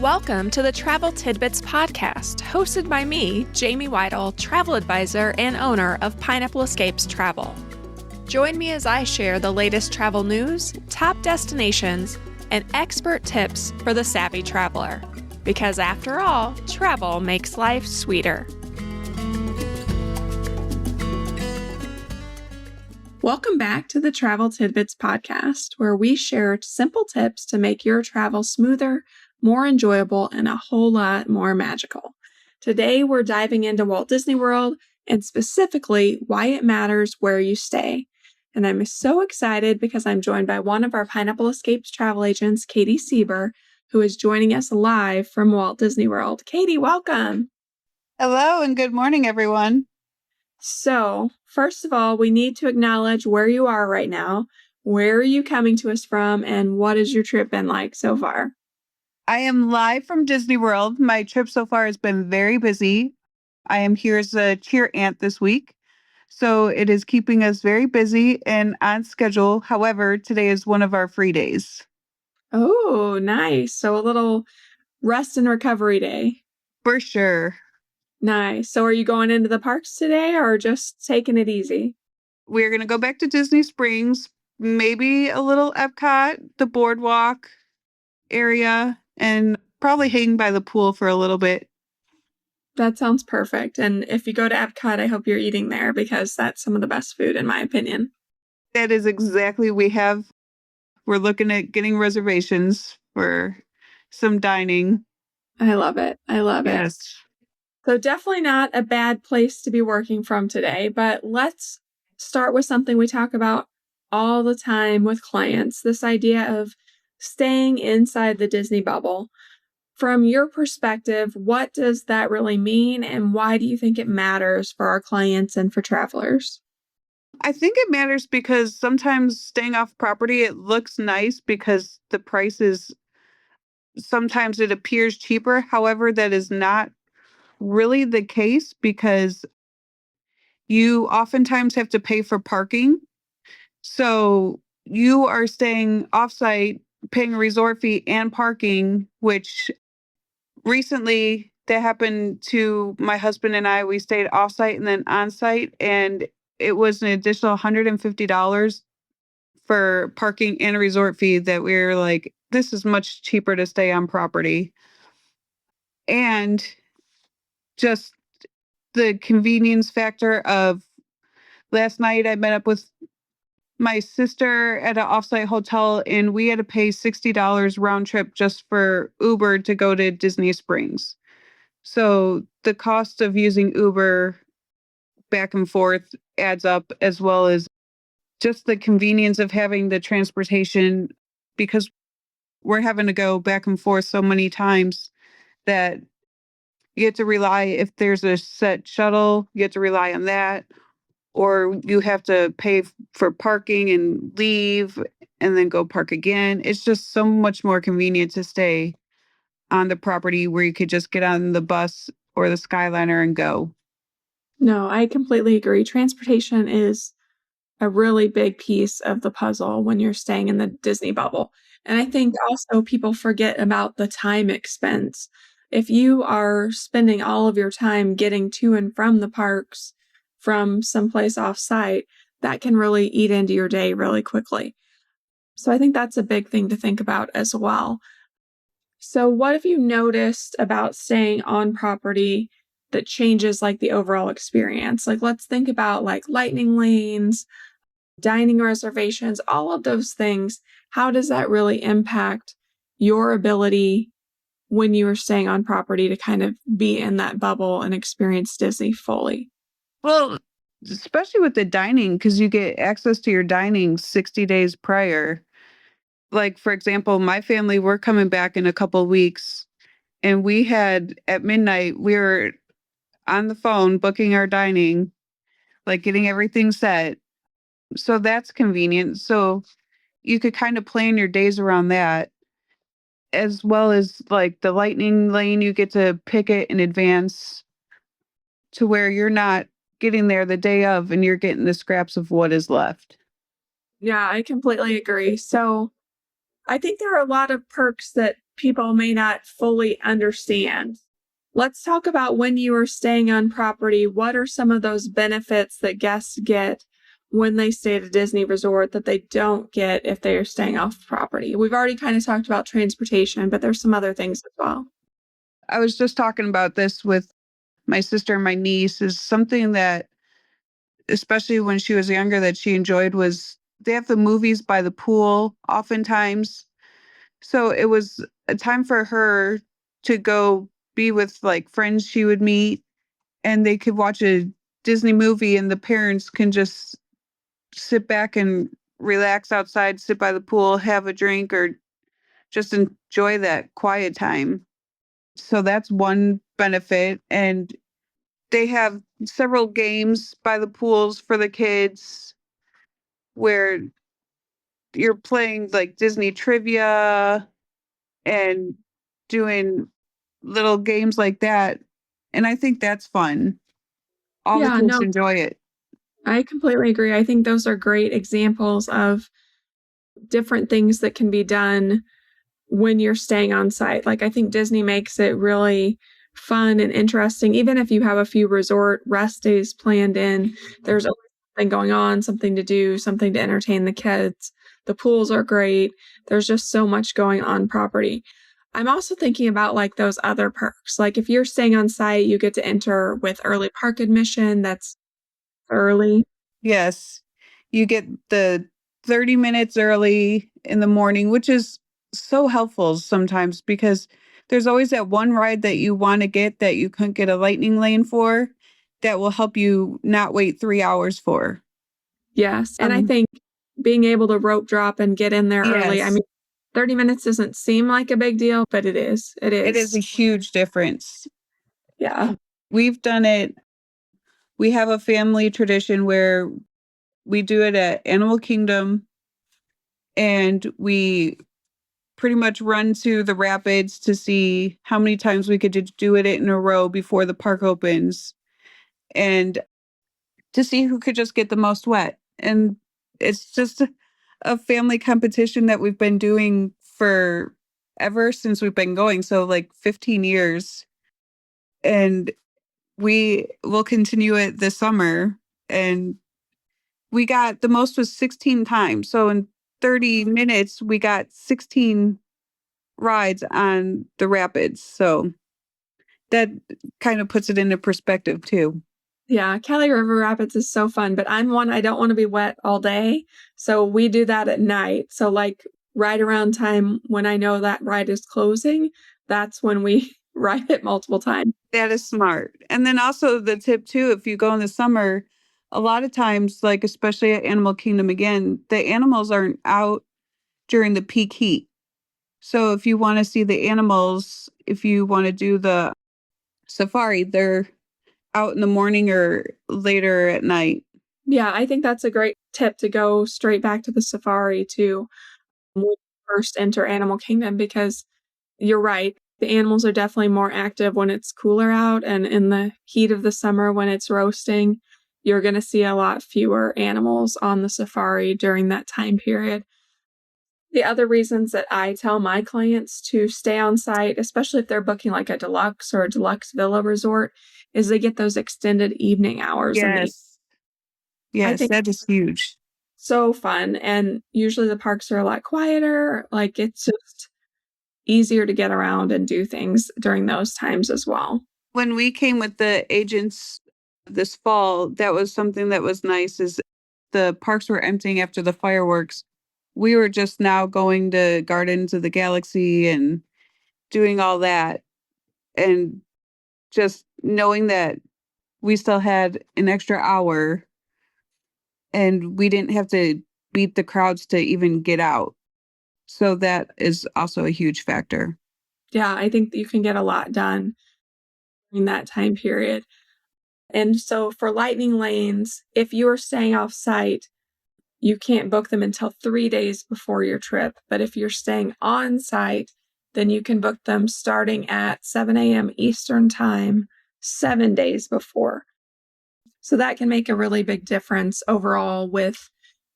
Welcome to the Travel Tidbits podcast, hosted by me, Jamie Weidel, travel advisor and owner of Pineapple Escapes Travel. Join me as I share the latest travel news, top destinations, and expert tips for the savvy traveler. Because after all, travel makes life sweeter. Welcome back to the Travel Tidbits podcast, where we share simple tips to make your travel smoother, more enjoyable, and a whole lot more magical. Today, we're diving into Walt Disney World and specifically why it matters where you stay. And I'm so excited because I'm joined by one of our Pineapple Escapes travel agents, Katy Seiber, who is joining us live from Walt Disney World. Katy, welcome. Hello and good morning, everyone. So, first of all, we need to acknowledge where you are right now. Where are you coming to us from, and what has your trip been like so far? I am live from Disney World. My trip so far has been very busy. I am here as a cheer aunt this week, so it is keeping us very busy and on schedule. However, today is one of our free days. Oh, nice. So a little rest and recovery day. For sure. Nice. So are you going into the parks today or just taking it easy? We're going to go back to Disney Springs, maybe a little Epcot, the boardwalk area, and probably hang by the pool for a little bit. That sounds perfect. And if you go to Epcot, I hope you're eating there because that's some of the best food, in my opinion. That is exactly we're looking at getting reservations for some dining. I love it. I love it. Yes. So definitely not a bad place to be working from today, but let's start with something we talk about all the time with clients, this idea of staying inside the Disney bubble. From your perspective, what does that really mean, and why do you think it matters for our clients and for travelers? I think it matters because sometimes staying off property, it looks nice because the prices, sometimes it appears cheaper. However, that is not really the case because you oftentimes have to pay for parking. So you are staying offsite, paying a resort fee and parking, which recently that happened to my husband and I. We stayed offsite and then onsite, and it was an additional $150 for parking and a resort fee that we were like, this is much cheaper to stay on property. And just the convenience factor of last night, I met up with my sister at an offsite hotel, and we had to pay $60 round trip just for Uber to go to Disney Springs. So the cost of using Uber back and forth adds up, as well as just the convenience of having the transportation, because we're having to go back and forth so many times that you have to rely, if there's a set shuttle, you have to rely on that, or you have to pay for parking and leave and then go park again. It's just so much more convenient to stay on the property where you could just get on the bus or the Skyliner and go. No, I completely agree. Transportation is a really big piece of the puzzle when you're staying in the Disney bubble. And I think also people forget about the time expense. If you are spending all of your time getting to and from the parks from someplace off-site, that can really eat into your day really quickly. So I think that's a big thing to think about as well. So what have you noticed about staying on property that changes like the overall experience? Like, let's think about like lightning lanes, dining reservations, all of those things. How does that really impact your ability when you are staying on property to kind of be in that bubble and experience Disney fully? Well, especially with the dining, because you get access to your dining 60 days prior. Like, for example, my family, we're coming back in a couple weeks, and we had at midnight, we were on the phone booking our dining, like getting everything set. So that's convenient. So you could kind of plan your days around that, as well as like the lightning lane, you get to pick it in advance to where you're not getting there the day of and you're getting the scraps of what is left. Yeah, I completely agree. So I think there are a lot of perks that people may not fully understand. Let's talk about when you are staying on property. What are some of those benefits that guests get when they stay at a Disney resort that they don't get if they are staying off property? We've already kind of talked about transportation, but there's some other things as well. I was just talking about this with my sister and my niece, is something that, especially when she was younger, that she enjoyed was they have the movies by the pool oftentimes. So it was a time for her to go be with like friends she would meet, and they could watch a Disney movie and the parents can just sit back and relax outside, sit by the pool, have a drink, or just enjoy that quiet time. So that's one benefit. And they have several games by the pools for the kids where you're playing like Disney trivia and doing little games like that. And I think that's fun. All the Yeah, kids no, enjoy it. I completely agree. I think those are great examples of different things that can be done when you're staying on site. Like, I think Disney makes it really fun and interesting. Even if you have a few resort rest days planned in, there's always something going on, something to do, something to entertain the kids. The pools are great. There's just so much going on property. I'm also thinking about like those other perks. Like if you're staying on site, you get to enter with early park admission. That's early. Yes. You get the 30 minutes early in the morning, which is so helpful sometimes because there's always that one ride that you want to get that you couldn't get a lightning lane for that will help you not wait 3 hours for. Yes. And I Um, think being able to rope drop and get in there early, I yes, mean, 30 minutes doesn't seem like a big deal, but it is. It it is a is. huge difference. Yeah. We've done it. We have a family tradition where we do it at Animal Kingdom and we pretty much run to the rapids to see how many times we could do it in a row before the park opens and to see who could just get the most wet. And it's just a family competition that we've been doing for ever since we've been going. So like 15 years. And we will continue it this summer. And we got the most was 16 times. So in 30 minutes, we got 16 rides on the rapids. So that kind of puts it into perspective too. Yeah. Cali River Rapids is so fun, but I don't want to be wet all day. So we do that at night. So, like, right around time when I know that ride is closing, that's when we ride it multiple times. That is smart. And then also the tip too, if you go in the summer, a lot of times, like especially at Animal Kingdom again, the animals aren't out during the peak heat. So if you want to see the animals, if you want to do the safari, they're out in the morning or later at night. Yeah. I think that's a great tip to go straight back to the safari too when you first enter Animal Kingdom because you're right. The animals are definitely more active when it's cooler out, and in the heat of the summer when it's roasting, you're going to see a lot fewer animals on the safari during that time period. The other reasons that I tell my clients to stay on site, especially if they're booking like a deluxe or a deluxe villa resort, is they get those extended evening hours in the Yes. I Yes, think that is huge. so fun, and usually the parks are a lot quieter. Like it's just easier to get around and do things during those times as well. When we came with the agents this fall, that was something that was nice is the parks were emptying after the fireworks. We were just now going to Gardens of the Galaxy and doing all that and just knowing that we still had an extra hour and we didn't have to beat the crowds to even get out. So that is also a huge factor. Yeah, I think that you can get a lot done in that time period. And so for lightning lanes, if you are staying off site, you can't book them until 3 days before your trip. But if you're staying on site, then you can book them starting at 7 a.m. Eastern Time, 7 days before. So that can make a really big difference overall with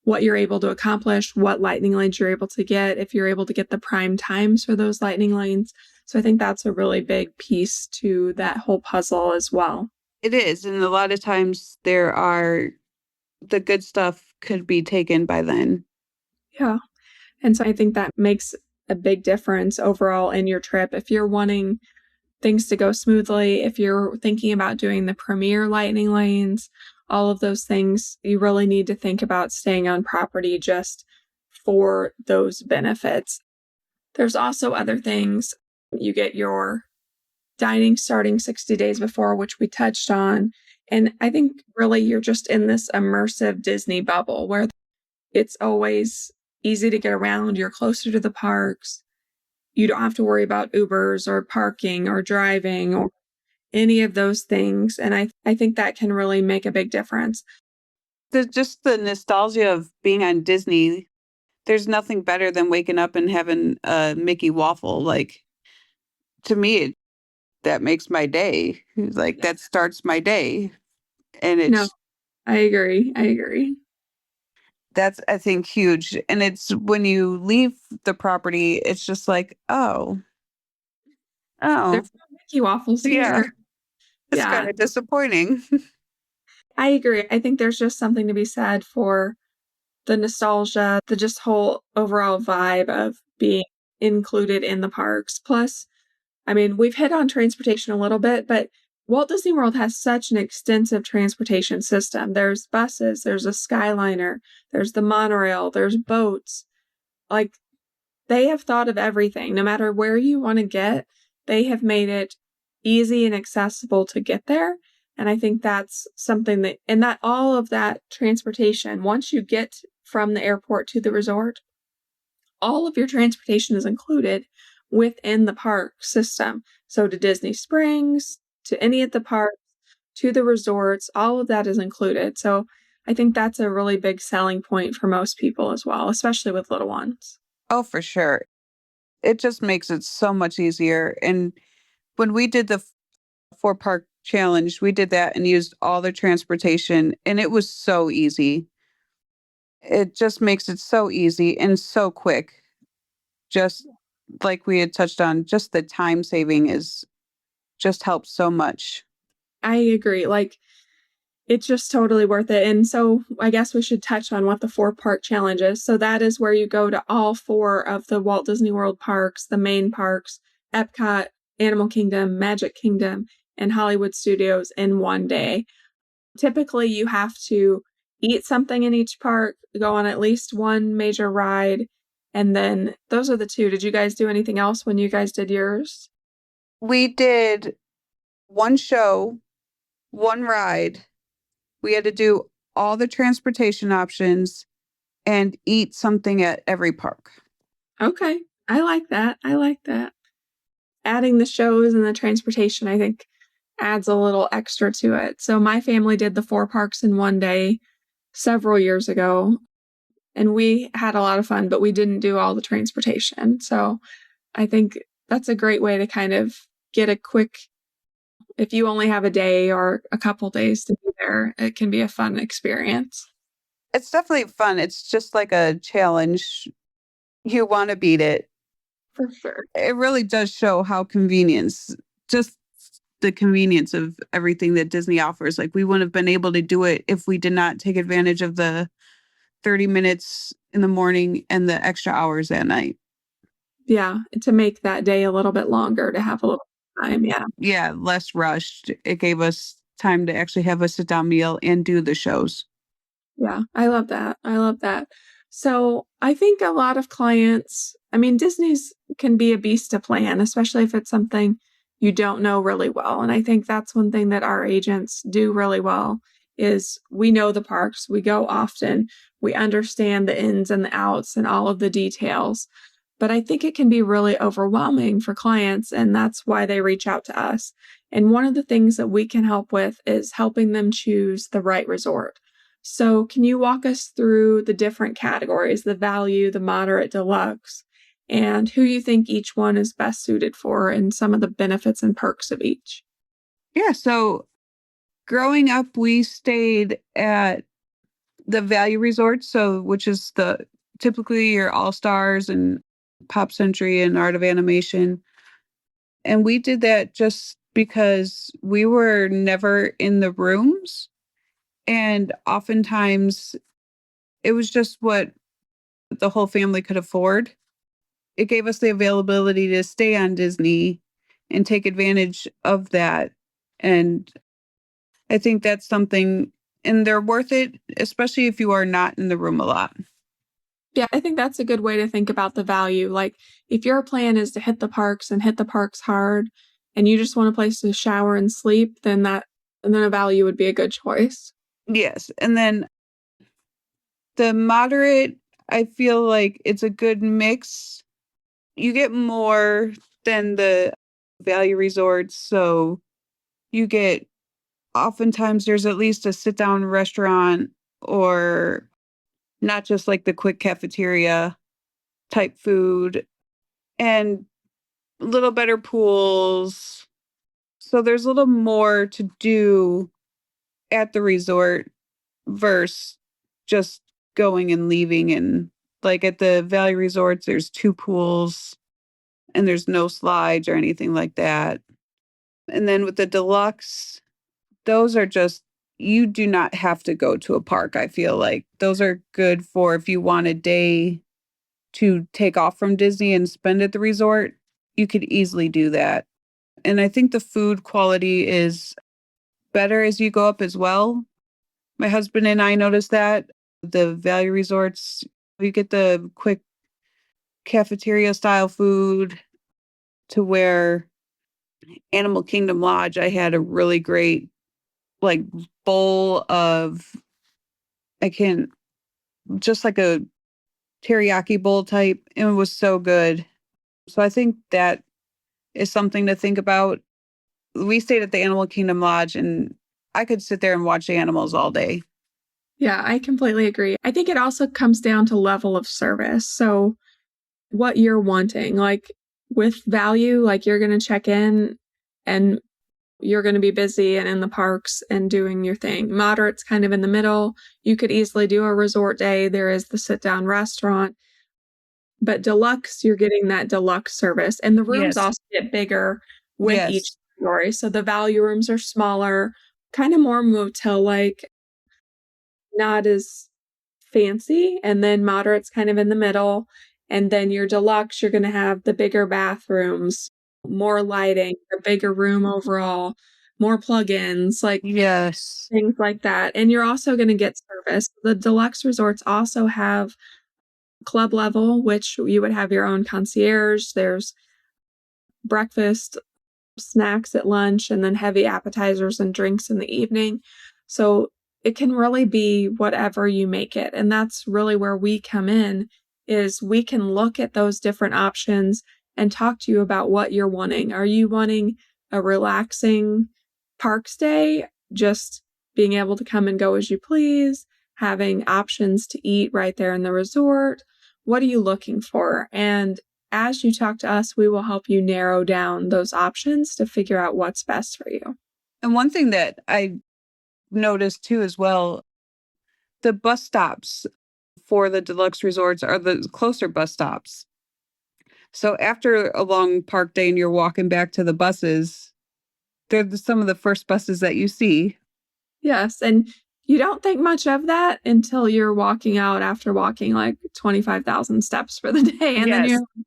what you're able to accomplish, what lightning lanes you're able to get, if you're able to get the prime times for those lightning lanes. So I think that's a really big piece to that whole puzzle as well. It is, and a lot of times the good stuff could be taken by then. Yeah. And so I think that makes a big difference overall in your trip. If you're wanting things to go smoothly, if you're thinking about doing the premier lightning lanes, all of those things, you really need to think about staying on property just for those benefits. There's also other things. You get your dining starting 60 days before, which we touched on. And I think really you're just in this immersive Disney bubble where it's always easy to get around. You're closer to the parks. You don't have to worry about Ubers or parking or driving or any of those things. And I think that can really make a big difference. Just the nostalgia of being on Disney. There's nothing better than waking up and having a Mickey waffle. Like, to me, that makes my day. Like, that starts my day. And No, I agree. that's, I think, huge. And it's when you leave the property, it's just like, oh, There's no Mickey waffles yeah, here. it's Yeah, kind of disappointing. I agree. I think there's just something to be said for the nostalgia, the just whole overall vibe of being included in the parks. Plus, I mean, we've hit on transportation a little bit, but Walt Disney World has such an extensive transportation system. There's buses, there's a Skyliner, there's the monorail, there's boats. Like, they have thought of everything. No matter where you want to get, they have made it easy and accessible to get there. And I think that's something that, and that all of that transportation, once you get from the airport to the resort, all of your transportation is included within the park system. So to Disney Springs, to any of the parks, to the resorts, all of that is included. So I think that's a really big selling point for most people as well, especially with little ones. Oh, for sure. It just makes it so much easier. And when we did the 4 park challenge, we did that and used all the transportation, and it was so easy. It just makes it so easy and so quick. Just like we had touched on, just the time saving is just helps so much. I agree. Like, it's just totally worth it. And so I guess we should touch on what the 4 park challenge is. So that is where you go to all 4 of the Walt Disney World parks, the main parks, Epcot, Animal Kingdom, Magic Kingdom, and Hollywood Studios in one day. Typically, you have to eat something in each park, go on at least one major ride, and then those are the 2. Did you guys do anything else when you guys did yours? We did one show, one ride. We had to do all the transportation options and eat something at every park. Okay. I like that. I like that. Adding the shows and the transportation, I think, adds a little extra to it. So my family did the 4 parks in one day several years ago, and we had a lot of fun, but we didn't do all the transportation. So I think that's a great way to kind of get a quick, if you only have a day or a couple days to be there, it can be a fun experience. It's definitely fun. It's just like a challenge. You want to beat it. For sure. It really does show how just the convenience of everything that Disney offers. Like, we wouldn't have been able to do it if we did not take advantage of the 30 minutes in the morning and the extra hours at night. Yeah, to make that day a little bit longer, to have a little time. Yeah. Yeah, less rushed. It gave us time to actually have a sit down meal and do the shows. Yeah, I love that. I love that. So I think a lot of clients, I mean, Disney's can be a beast to plan, especially if it's something you don't know really well. And I think that's one thing that our agents do really well is we know the parks, we go often, we understand the ins and the outs and all of the details. But I think it can be really overwhelming for clients, and that's why they reach out to us. And one of the things that we can help with is helping them choose the right resort. So, can you walk us through the different categories, the value, the moderate, deluxe, and who you think each one is best suited for and some of the benefits and perks of each? Yeah, so growing up, we stayed at the value resorts, so which is the typically your All Stars and Pop Century and Art of Animation. And we did that just because we were never in the rooms. And oftentimes it was just what the whole family could afford. It gave us the availability to stay on Disney and take advantage of that. And I think that's something, and they're worth it, especially if you are not in the room a lot. Yeah, I think that's a good way to think about the value. Like, if your plan is to hit the parks and hit the parks hard, and you just want a place to shower and sleep, and then a value would be a good choice. Yes. And then the moderate, I feel like it's a good mix. You get more than the value resorts. So you get, oftentimes there's at least a sit down restaurant, or not just like the quick cafeteria type food, and a little better pools. So there's a little more to do at the resort versus just going and leaving. And like at the value resorts, there's two pools and there's no slides or anything like that. And then with the deluxe, those are just, you do not have to go to a park. I feel like those are good for if you want a day to take off from Disney and spend at the resort, you could easily do that. And I think the food quality is better as you go up as well. My husband and I noticed that the value resorts, you get the quick cafeteria style food, to where Animal Kingdom Lodge, I had a really great like bowl of, I can't, just like a teriyaki bowl type. And it was so good. So I think that is something to think about. We stayed at the Animal Kingdom Lodge and I could sit there and watch the animals all day. Yeah, I completely agree. I think it also comes down to level of service. So, what you're wanting, like with value, like you're going to check in and you're going to be busy and in the parks and doing your thing. Moderate's kind of in the middle. You could easily do a resort day. There is the sit down restaurant. But deluxe, you're getting that deluxe service. And the rooms Yes. also get bigger with each Yes. category. So the value rooms are smaller, kind of more motel like, not as fancy. And then moderate's kind of in the middle. And then your deluxe, you're going to have the bigger bathrooms, more lighting, a bigger room overall, more plugins, like Yes. things like that. And you're also going to get service. The deluxe resorts also have club level, which you would have your own concierge. There's breakfast, snacks at lunch, and then heavy appetizers and drinks in the evening. So it can really be whatever you make it. And that's really where we come in, is we can look at those different options and talk to you about what you're wanting. Are you wanting a relaxing park stay, just being able to come and go as you please, having options to eat right there in the resort? What are you looking for? And as you talk to us, we will help you narrow down those options to figure out what's best for you. And one thing that I noticed too as well, the bus stops for the deluxe resorts are the closer bus stops. So after a long park day and you're walking back to the buses, some of the first buses that you see. Yes. And you don't think much of that until you're walking out after walking like 25,000 steps for the day. And then you're Yes. like,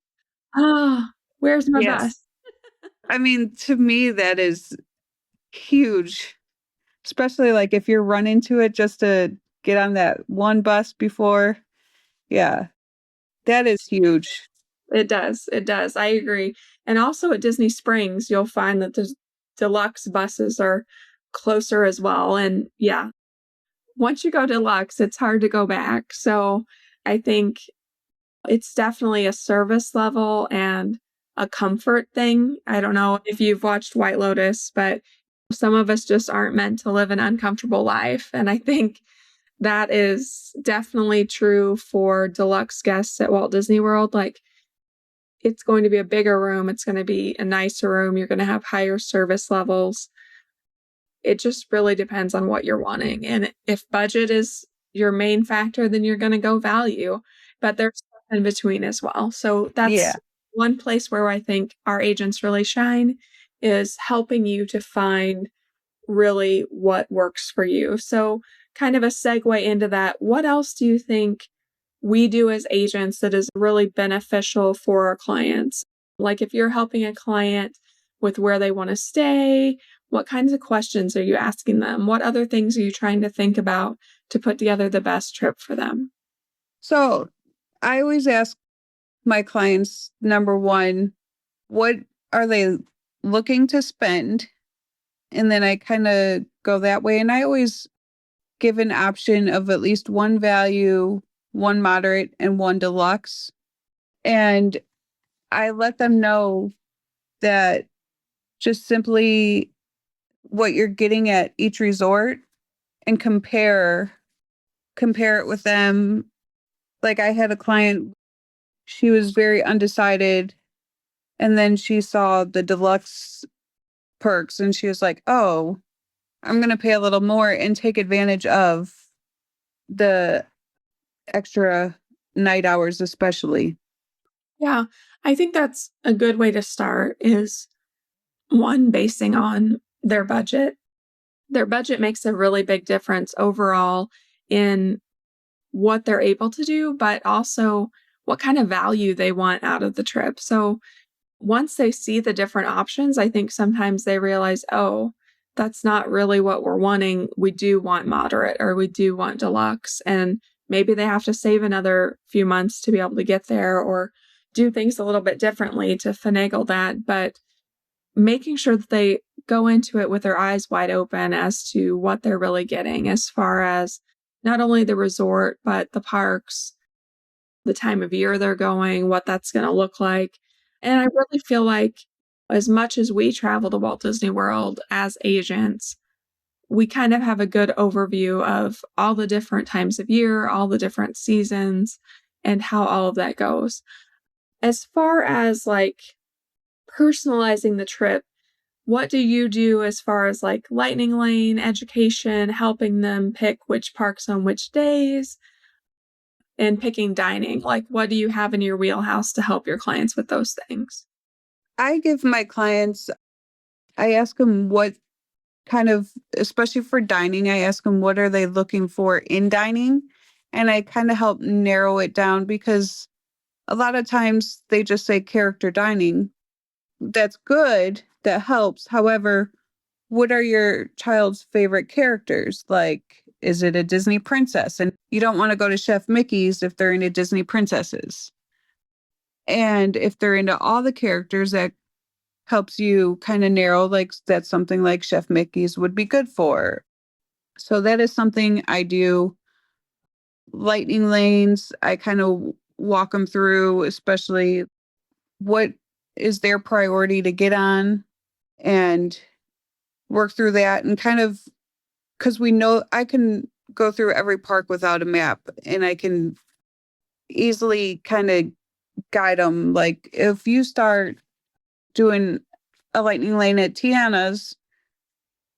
oh, where's my Yes. bus? I mean, to me, that is huge, especially like if you're running to it just to get on that one bus before. Yeah, that is huge. It does. It does. I agree. And also at Disney Springs, you'll find that the deluxe buses are closer as well. And yeah, once you go deluxe, it's hard to go back. So I think it's definitely a service level and a comfort thing. I don't know if you've watched White Lotus, but some of us just aren't meant to live an uncomfortable life. And I think that is definitely true for deluxe guests at Walt Disney World. Like, it's going to be a bigger room. It's going to be a nicer room. You're going to have higher service levels. It just really depends on what you're wanting. And if budget is your main factor, then you're going to go value. But there's stuff in between as well. So Yeah. that's one place where I think our agents really shine, is helping you to find really what works for you. So, kind of a segue into that, what else do you think we do as agents that is really beneficial for our clients? Like if you're helping a client with where they want to stay, what kinds of questions are you asking them? What other things are you trying to think about to put together the best trip for them? So I always ask my clients, number one, what are they looking to spend? And then I kind of go that way. And I always give an option of at least one value, one moderate, and one deluxe. And I let them know that just simply what you're getting at each resort and compare it with them. Like I had a client, she was very undecided, and then she saw the deluxe perks and she was like, "Oh, I'm going to pay a little more and take advantage of the extra night hours especially." Yeah, I think that's a good way to start is one, basing on their budget. Their budget makes a really big difference overall in what they're able to do, but also what kind of value they want out of the trip. So once they see the different options, I think sometimes they realize, oh, that's not really what we're wanting. We do want moderate or we do want deluxe. And maybe they have to save another few months to be able to get there or do things a little bit differently to finagle that. But making sure that they go into it with their eyes wide open as to what they're really getting as far as not only the resort, but the parks, the time of year they're going, what that's going to look like. And I really feel like as much as we travel to Walt Disney World as agents, we kind of have a good overview of all the different times of year, all the different seasons, and how all of that goes. As far as like personalizing the trip, what do you do as far as like lightning lane education, helping them pick which parks on which days, and picking dining? Like, what do you have in your wheelhouse to help your clients with those things? I give my clients, I ask them what kind of, especially for dining, I ask them what are they looking for in dining? And I kind of help narrow it down because a lot of times they just say character dining. That's good, that helps. However, what are your child's favorite characters? Like, is it a Disney princess? And you don't want to go to Chef Mickey's if they're into Disney princesses. And if they're into all the characters, that helps you kind of narrow, like, that's something like Chef Mickey's would be good for. So that is something I do. Lightning lanes, I kind of walk them through, especially what is their priority to get on and work through that and kind of, because we know I can go through every park without a map and I can easily kind of guide them. Like if you start doing a lightning lane at Tiana's,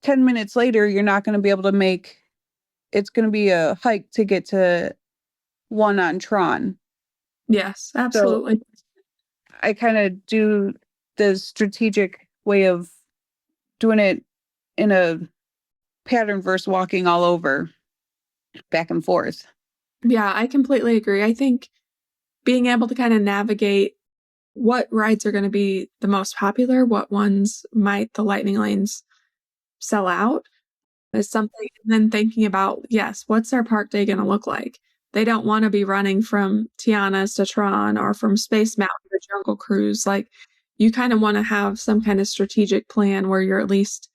10 minutes later, you're not going to be able to make, it's going to be a hike to get to one on Tron. Yes, So absolutely. I kind of do the strategic way of doing it in a pattern versus walking all over back and forth. Yeah, I completely agree. I think being able to kind of navigate what rides are going to be the most popular, what ones might the lightning lanes sell out is something. And then thinking about, yes, what's our park day going to look like? They don't want to be running from Tiana's to Tron or from Space Mountain to Jungle Cruise. Like, you kind of want to have some kind of strategic plan where you're at least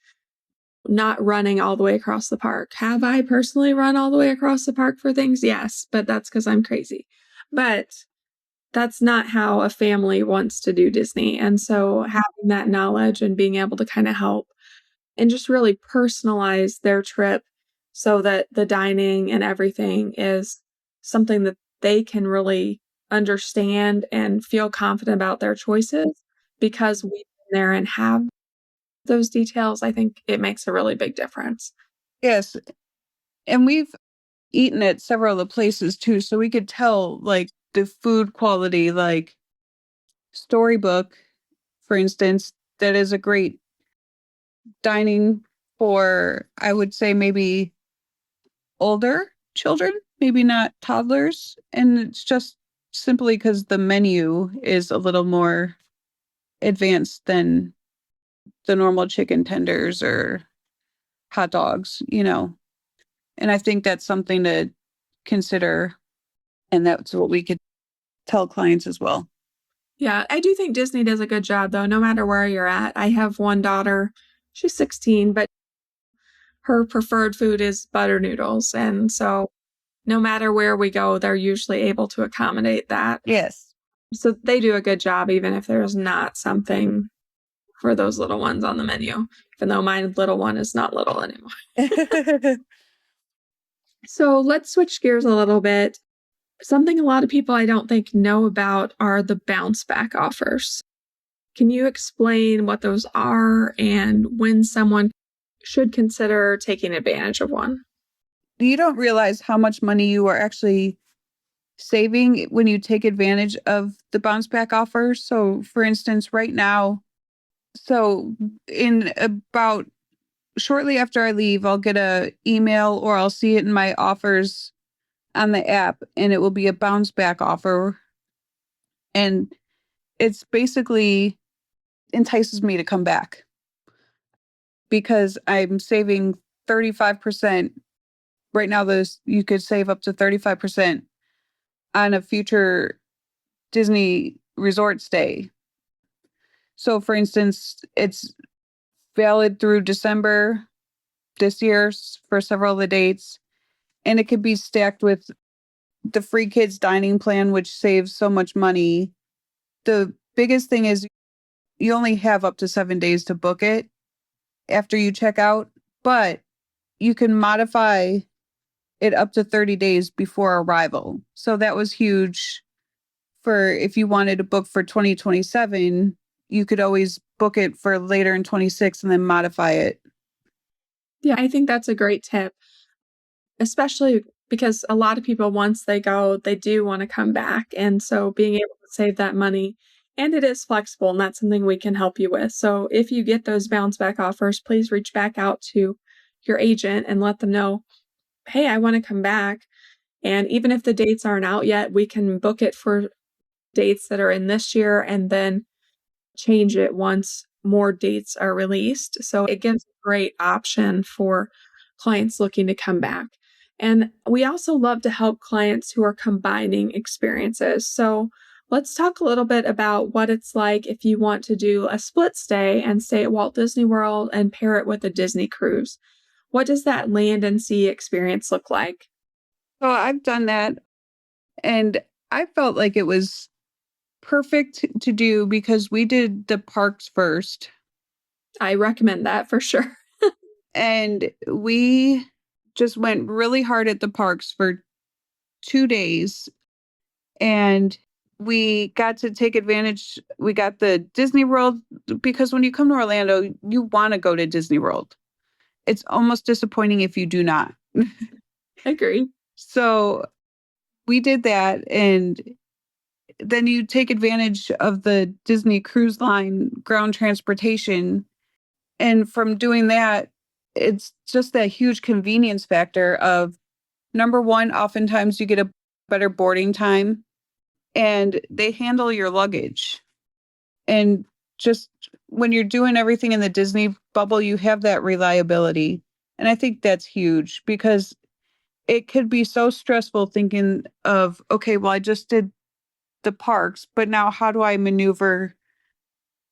not running all the way across the park. Have I personally run all the way across the park for things? Yes, but that's because I'm crazy. But that's not how a family wants to do Disney. And so having that knowledge and being able to kind of help and just really personalize their trip so that the dining and everything is something that they can really understand and feel confident about their choices because we've been there and have those details. I think it makes a really big difference. Yes. And we've eaten at several of the places too, so we could tell like the food quality, like Storybook, for instance, that is a great dining for, I would say, maybe older children, maybe not toddlers. And it's just simply because the menu is a little more advanced than the normal chicken tenders or hot dogs, you know. And I think that's something to consider. And that's what we could tell clients as well. Yeah, I do think Disney does a good job, though, no matter where you're at. I have one daughter, she's 16, but her preferred food is butter noodles. And so no matter where we go, they're usually able to accommodate that. Yes. So they do a good job, even if there's not something for those little ones on the menu, even though my little one is not little anymore. So let's switch gears a little bit. Something a lot of people I don't think know about are the bounce back offers. Can you explain what those are and when someone should consider taking advantage of one? You don't realize how much money you are actually saving when you take advantage of the bounce back offers. So, for instance, right now, so in about shortly after I leave, I'll get a email or I'll see it in my offers on the app, and it will be a bounce back offer. And it's basically entices me to come back because I'm saving 35%. Right now, those you could save up to 35% on a future Disney resort stay. So, for instance, it's valid through December this year for several of the dates, and it could be stacked with the free kids dining plan, which saves so much money. The biggest thing is you only have up to 7 days to book it after you check out, but you can modify it up to 30 days before arrival. So that was huge for if you wanted to book for 2027, you could always book it for later in 26 and then modify it. Yeah, I think that's a great tip, especially because a lot of people, once they go, they do want to come back. And so being able to save that money, and it is flexible, and that's something we can help you with. So if you get those bounce back offers, please reach back out to your agent and let them know, hey, I want to come back. And even if the dates aren't out yet, we can book it for dates that are in this year and then change it once more dates are released. So it gives a great option for clients looking to come back. And we also love to help clients who are combining experiences. So let's talk a little bit about what it's like if you want to do a split stay and stay at Walt Disney World and pair it with a Disney cruise. What does that land and sea experience look like? So I've done that, and I felt like it was perfect to do because we did the parks first. I recommend that for sure. And we just went really hard at the parks for 2 days. And we got to take advantage. We got the Disney World because when you come to Orlando, you want to go to Disney World. It's almost disappointing if you do not. Agree. So we did that. And then you take advantage of the Disney Cruise Line ground transportation. And from doing that, it's just that huge convenience factor of number one, oftentimes you get a better boarding time and they handle your luggage. And just when you're doing everything in the Disney bubble, you have that reliability. And I think that's huge because it could be so stressful thinking of, okay, well, I just did the parks, but now how do I maneuver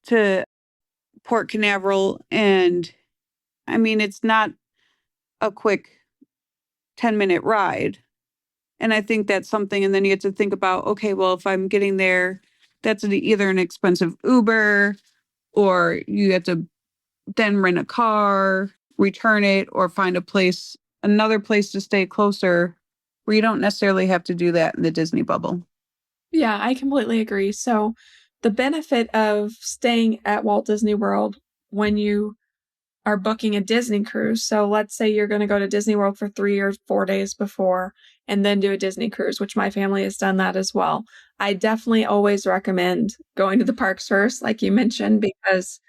to Port Canaveral? And I mean, it's not a quick 10-minute ride. And I think that's something. And then you have to think about, okay, well, if I'm getting there, that's either an expensive Uber or you have to then rent a car, return it, or find another place to stay closer where you don't necessarily have to do that in the Disney bubble. Yeah, I completely agree. So the benefit of staying at Walt Disney World when you are booking a Disney cruise. So let's say you're going to go to Disney World for 3 or 4 days before and then do a Disney cruise, which my family has done that as well. I definitely always recommend going to the parks first, like you mentioned, because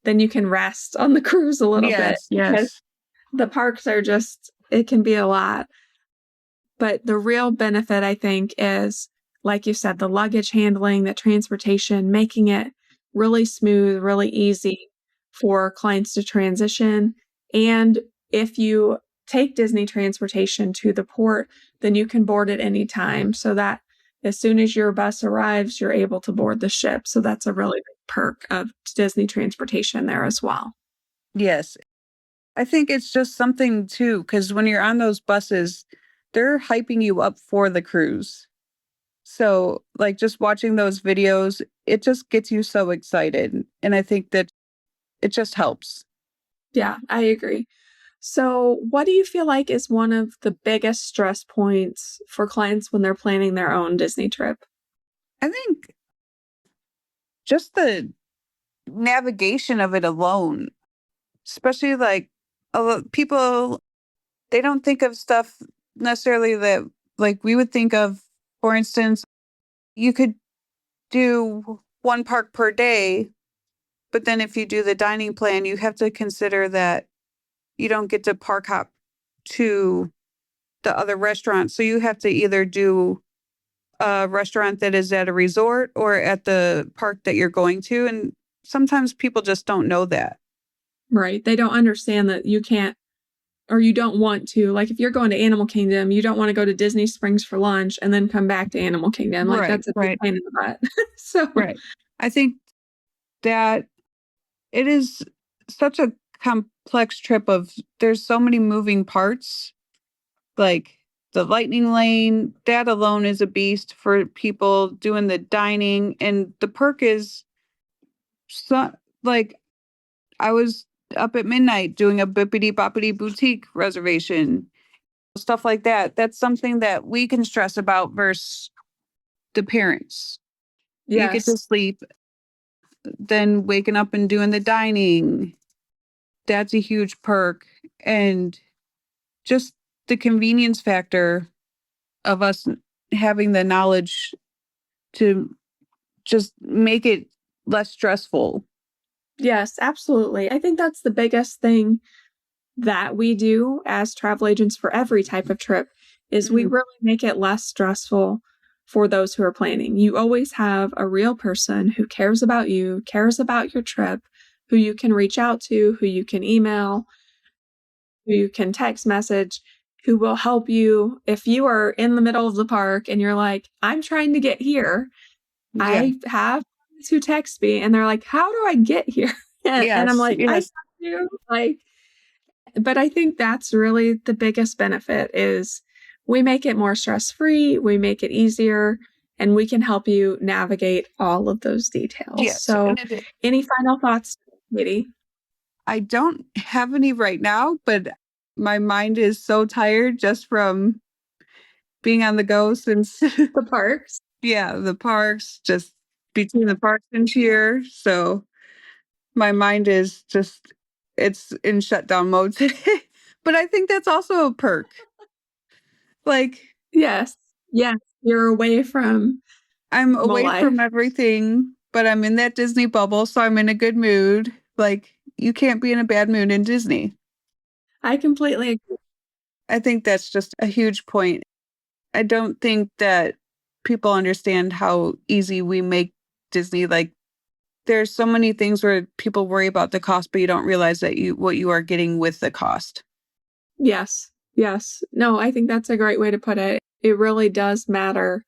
then you can rest on the cruise a little bit, Yes, because yes. the parks are just, it can be a lot. But the real benefit, I think, is, like you said, the luggage handling, the transportation, making it really smooth, really easy for clients to transition. And if you take Disney transportation to the port, then you can board at any time, so that as soon as your bus arrives, you're able to board the ship. So that's a really big perk of Disney transportation there as well. Yes. I think it's just something too, because when you're on those buses, they're hyping you up for the cruise. So, like, just watching those videos, it just gets you so excited. And I think that it just helps. Yeah, I agree. So, what do you feel like is one of the biggest stress points for clients when they're planning their own Disney trip? I think just the navigation of it alone, especially like people, they don't think of stuff necessarily that like we would think of. For instance, you could do one park per day, but then if you do the dining plan, you have to consider that you don't get to park hop to the other restaurants. So you have to either do a restaurant that is at a resort or at the park that you're going to. And sometimes people just don't know that. Right. They don't understand that you can't, or you don't want to. Like, if you're going to Animal Kingdom, you don't want to go to Disney Springs for lunch and then come back to Animal Kingdom. Like, Right, that's a big right, pain in the butt. So, right. I think that it is such a complex trip of there's so many moving parts, like the lightning lane, that alone is a beast for people doing the dining. And the perk is so, like, I was up at midnight doing a bippity boppity boutique reservation, stuff like that. That's something that we can stress about versus the parents. You get to yes. sleep, then waking up and doing the dining. That's a huge perk. And just the convenience factor of us having the knowledge to just make it less stressful. Yes, absolutely. I think that's the biggest thing that we do as travel agents for every type of trip is we Mhm. really make it less stressful for those who are planning. You always have a real person who cares about you, cares about your trip, who you can reach out to, who you can email, who you can text message, who will help you. If you are in the middle of the park and you're like, I'm trying to get here, Yeah. I have friends who text me and they're like, how do I get here? And I'm Yes. like, I got Yes. you. Like, but I think that's really the biggest benefit is we make it more stress-free, we make it easier, and we can help you navigate all of those details. Yes. So, And it, any final thoughts, Katie? I don't have any right now, but my mind is so tired just from being on the go since, The parks? yeah, the parks, just between the parks and here. So my mind is just, it's in shutdown mode today. But I think that's also a perk. Like, Yes. Yes. You're away from I'm normal away from life. everything, but I'm in that Disney bubble, so I'm in a good mood. Like, you can't be in a bad mood in Disney. I completely agree. I think that's just a huge point. I don't think that people understand how easy we make Disney. Like, there's so many things where people worry about the cost, but you don't realize that you what you are getting with the cost. Yes. Yes. No, I think that's a great way to put it. It really does matter.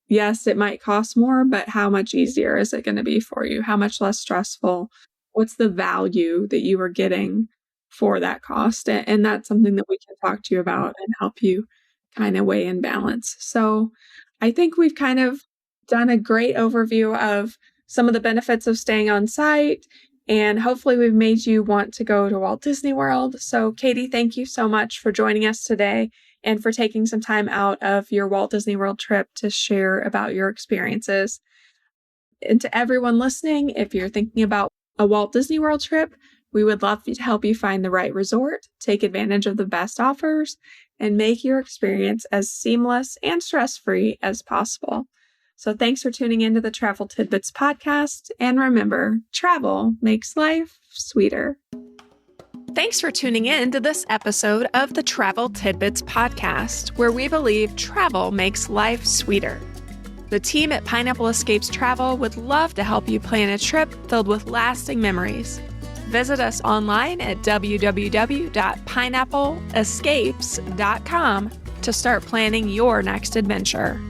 Yes, it might cost more, but how much easier is it going to be for you? How much less stressful? What's the value that you are getting for that cost? And that's something that we can talk to you about and help you kind of weigh and balance. So I think we've kind of done a great overview of some of the benefits of staying on site. And hopefully, we've made you want to go to Walt Disney World. So, Katie, thank you so much for joining us today and for taking some time out of your Walt Disney World trip to share about your experiences. And to everyone listening, if you're thinking about a Walt Disney World trip, We would love to help you find the right resort, take advantage of the best offers, and make your experience as seamless and stress-free as possible. So thanks for tuning into the Travel Tidbits podcast. And remember, travel makes life sweeter. Thanks for tuning in to this episode of the Travel Tidbits podcast, where we believe travel makes life sweeter. The team at Pineapple Escapes Travel would love to help you plan a trip filled with lasting memories. Visit us online at www.pineappleescapes.com to start planning your next adventure.